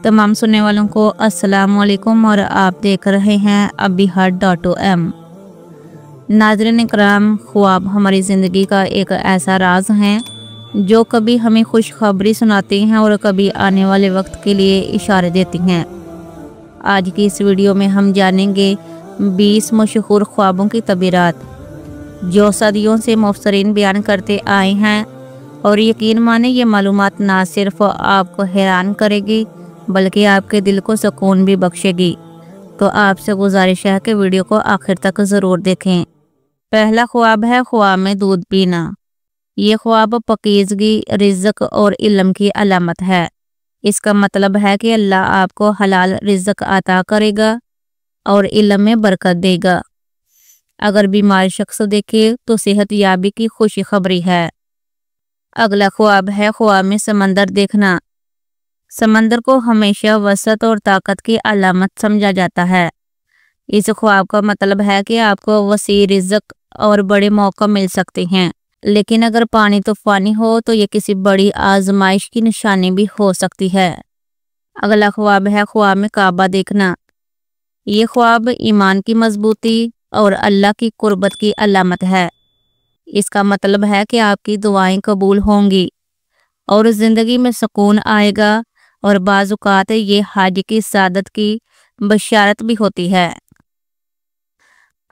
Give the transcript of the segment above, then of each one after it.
तमाम सुनने वालों को अस्सलाम वालेकुम और आप देख रहे हैं abihar.om। नाज़रीन इकराम, ख्वाब हमारी ज़िंदगी का एक ऐसा राज है जो कभी हमें खुशखबरी सुनाती हैं और कभी आने वाले वक्त के लिए इशारे देती हैं। आज की इस वीडियो में हम जानेंगे 20 मशहूर ख्वाबों की तबीरात जो सदियों से मुफस्सरीन बयान करते आए हैं, और यकीन माने ये मालूमात ना सिर्फ आपको हैरान करेगी बल्कि आपके दिल को सुकून भी बख्शेगी। तो आपसे गुजारिश है कि वीडियो को आखिर तक ज़रूर देखें। पहला ख्वाब है ख्वाब में दूध पीना। ये ख्वाब पकीज़गी, रिज़्क़ और इल्म की अलामत है। इसका मतलब है कि अल्लाह आपको हलाल रिज़्क़ अता करेगा और इल्म में बरकत देगा। अगर बीमार शख्स देखे तो सेहत याबी की खुशी खबरी है। अगला ख्वाब है ख्वाब में समंदर देखना। समंदर को हमेशा वसअत और ताकत की अलामत समझा जाता है। इस ख्वाब का मतलब है कि आपको वसी रिज़्क़ और बड़े मौका मिल सकते हैं, लेकिन अगर पानी तूफ़ानी हो तो ये किसी बड़ी आजमाइश की निशानी भी हो सकती है। अगला ख्वाब है ख्वाब में काबा देखना। ये ख्वाब ईमान की मजबूती और अल्लाह की कुर्बत की अलामत है। इसका मतलब है कि आपकी दुआएं कबूल होंगी और ज़िंदगी में सुकून आएगा, और बाज़-औक़ात ये हज की सादत की बशारत भी होती है।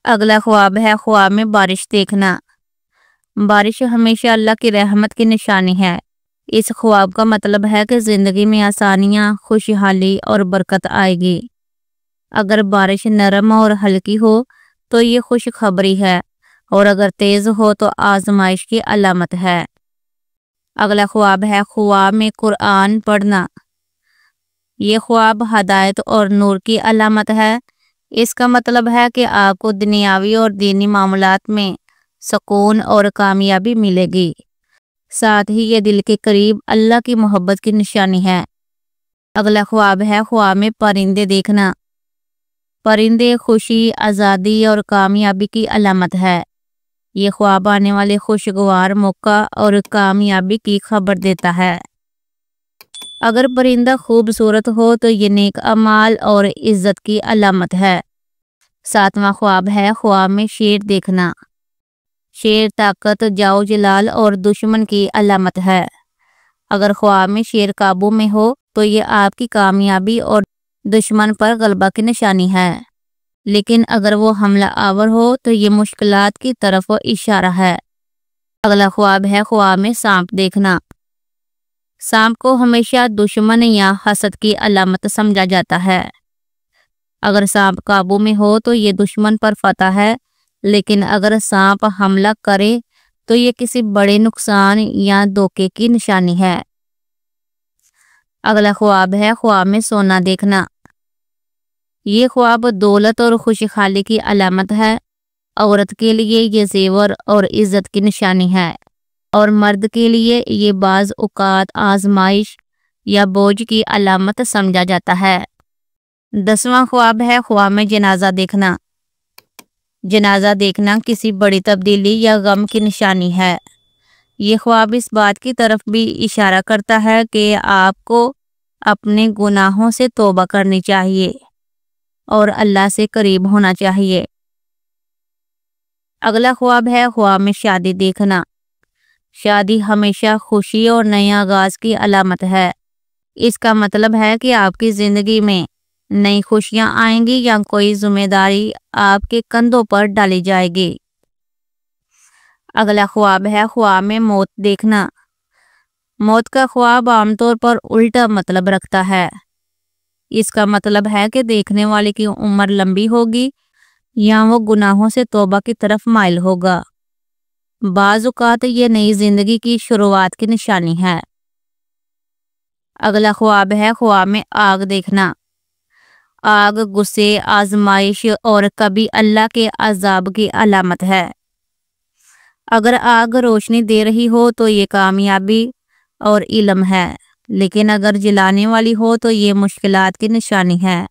अगला ख्वाब है ख्वाब में बारिश देखना। बारिश हमेशा अल्लाह की रहमत की निशानी है। इस ख्वाब का मतलब है कि ज़िंदगी में आसानियाँ, खुशहाली और बरकत आएगी। अगर बारिश नरम और हल्की हो तो ये खुशखबरी है, और अगर तेज़ हो तो आजमाइश की अलामत है। अगला ख्वाब है ख्वाब में कुरान पढ़ना। ये ख्वाब हदायत और नूर की अलामत है। इसका मतलब है कि आपको दुनियावी और दीनी मामलात में सुकून और कामयाबी मिलेगी। साथ ही ये दिल के करीब अल्लाह की मोहब्बत की निशानी है। अगला ख्वाब है ख्वाब में परिंदे देखना। परिंदे खुशी, आज़ादी और कामयाबी की अलामत है। ये ख्वाब आने वाले खुशगवार मौका और कामयाबी की खबर देता है। अगर परिंदा खूबसूरत हो तो ये नेक अमाल और इज्जत की अलामत है। सातवां ख्वाब है ख्वाब में शेर देखना। शेर ताकत, जाओ जलाल और दुश्मन की अलामत है। अगर ख्वाब में शेर काबू में हो तो ये आपकी कामयाबी और दुश्मन पर गलबा की निशानी है, लेकिन अगर वो हमला आवर हो तो ये मुश्किलात की तरफ इशारा है। अगला ख्वाब है ख्वाब में सांप देखना। सांप को हमेशा दुश्मन या हसद की अलामत समझा जाता है। अगर सांप काबू में हो तो ये दुश्मन पर फतह है, लेकिन अगर सांप हमला करे तो ये किसी बड़े नुकसान या धोखे की निशानी है। अगला ख्वाब है ख्वाब में सोना देखना। ये ख्वाब दौलत और खुशहाली की अलामत है। औरत के लिए ये जेवर और इज्जत की निशानी है, और मर्द के लिए ये बाज़ औक़ात आजमाइश या बोझ की अलामत समझा जाता है। 10वां ख्वाब है ख्वाब में जनाजा देखना। जनाजा देखना किसी बड़ी तब्दीली या गम की निशानी है। ये ख्वाब इस बात की तरफ भी इशारा करता है कि आपको अपने गुनाहों से तौबा करनी चाहिए और अल्लाह से करीब होना चाहिए। अगला ख्वाब है ख्वाब में शादी देखना। शादी हमेशा खुशी और नए आगाज की अलामत है। इसका मतलब है कि आपकी ज़िंदगी में नई खुशियां आएंगी या कोई जिम्मेदारी आपके कंधों पर डाली जाएगी। अगला ख्वाब है ख्वाब में मौत देखना। मौत का ख्वाब आमतौर पर उल्टा मतलब रखता है। इसका मतलब है कि देखने वाले की उम्र लंबी होगी या वो गुनाहों से तौबा की तरफ माइल होगा। बाज़ औक़ात ये नई जिंदगी की शुरुआत की निशानी है। अगला ख्वाब है ख्वाब में आग देखना। आग गुस्से, आजमाइश और कभी अल्लाह के अज़ाब की अलामत है। अगर आग रोशनी दे रही हो तो ये कामयाबी और इल्म है, लेकिन अगर जलाने वाली हो तो ये मुश्किलात की निशानी है।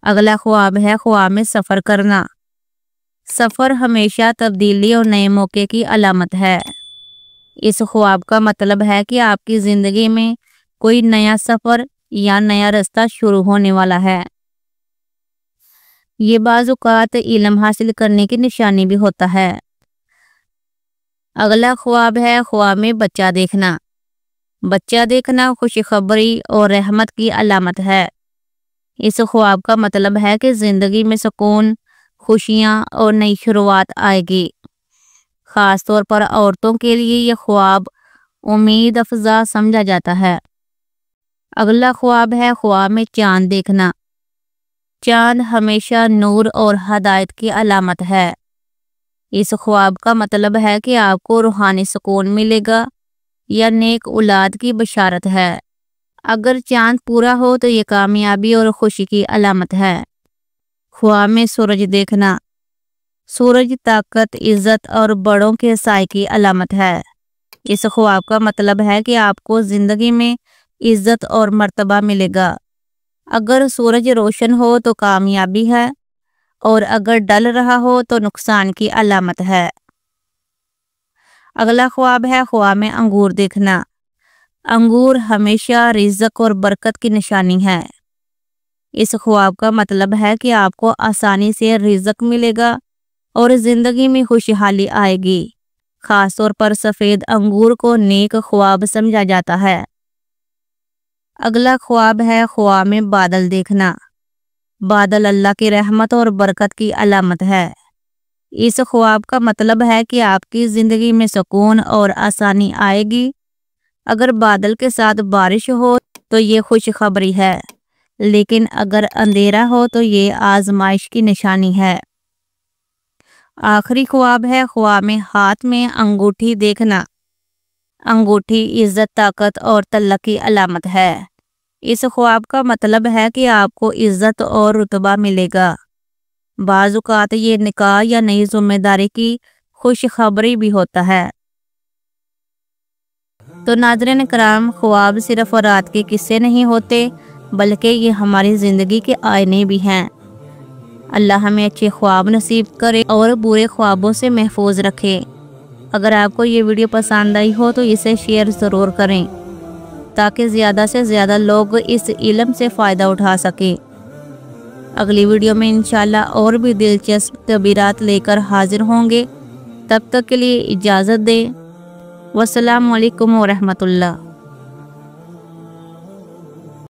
अगला ख्वाब है ख्वाब में सफ़र करना। सफ़र हमेशा तब्दीली और नए मौके की अलामत है। इस ख्वाब का मतलब है कि आपकी ज़िंदगी में कोई नया सफ़र یا نیا رستہ شروع ہونے والا ہے۔ یہ بعض اوقات علم حاصل کرنے کی نشانی بھی ہوتا ہے۔ اگلا خواب ہے خواب میں بچہ دیکھنا۔ بچہ دیکھنا خوشخبری اور رحمت کی علامت ہے۔ اس خواب کا مطلب ہے کہ زندگی میں سکون، خوشیاں اور نئی شروعات آئے گی۔ خاص طور پر عورتوں کے لیے یہ خواب امید افزا سمجھا جاتا ہے۔ اگلا خواب ہے خواب میں چاند دیکھنا۔ چاند ہمیشہ نور اور ہدایت کی علامت ہے۔ اس خواب کا مطلب ہے کہ آپ کو روحانی سکون ملے گا یا نیک اولاد کی بشارت ہے۔ اگر چاند پورا ہو تو یہ کامیابی اور خوشی کی علامت ہے۔ خواب میں سورج دیکھنا۔ سورج طاقت، عزت اور بڑوں کے سائے کی علامت ہے۔ اس خواب کا مطلب ہے کہ آپ کو زندگی میں عزت اور مرتبہ ملے گا۔ اگر سورج روشن ہو تو کامیابی ہے اور اگر ڈل رہا ہو تو نقصان کی علامت ہے۔ اگلا خواب ہے خواب میں انگور دیکھنا۔ انگور ہمیشہ رزق اور برکت کی نشانی ہے۔ اس خواب کا مطلب ہے کہ آپ کو آسانی سے رزق ملے گا اور زندگی میں خوشحالی آئے گی۔ خاص طور پر سفید انگور کو نیک خواب سمجھا جاتا ہے۔ اگلا خواب ہے خواب میں بادل دیکھنا۔ بادل اللہ کی رحمت اور برکت کی علامت ہے۔ اس خواب کا مطلب ہے کہ آپ کی زندگی میں سکون اور آسانی آئے گی۔ اگر بادل کے ساتھ بارش ہو تو یہ خوشخبری ہے، لیکن اگر اندھیرا ہو تو یہ آزمائش کی نشانی ہے۔ آخری خواب ہے خواب میں ہاتھ میں انگوٹھی دیکھنا۔ انگوٹھی عزت، طاقت اور طلّت کی علامت ہے۔ اس خواب کا مطلب ہے کہ آپ کو عزت اور رتبہ ملے گا۔ بعض اوقات یہ نکاح یا نئی ذمہ داری کی خوشخبری بھی ہوتا ہے۔ تو ناظرین کرام، خواب صرف رات کے قصے نہیں ہوتے بلکہ یہ ہماری زندگی کے آئینے بھی ہیں۔ اللہ ہمیں اچھے خواب نصیب کرے اور برے خوابوں سے محفوظ رکھے۔ اگر آپ کو یہ ویڈیو پسند آئی ہو تو اسے شیئر ضرور کریں تاکہ زیادہ سے زیادہ لوگ اس علم سے فائدہ اٹھا سکیں۔ اگلی ویڈیو میں انشاءاللہ اور بھی دلچسپ تعبیرات لے کر حاضر ہوں گے۔ تب تک کے لیے اجازت دیں۔ والسلام علیکم ورحمۃ اللہ۔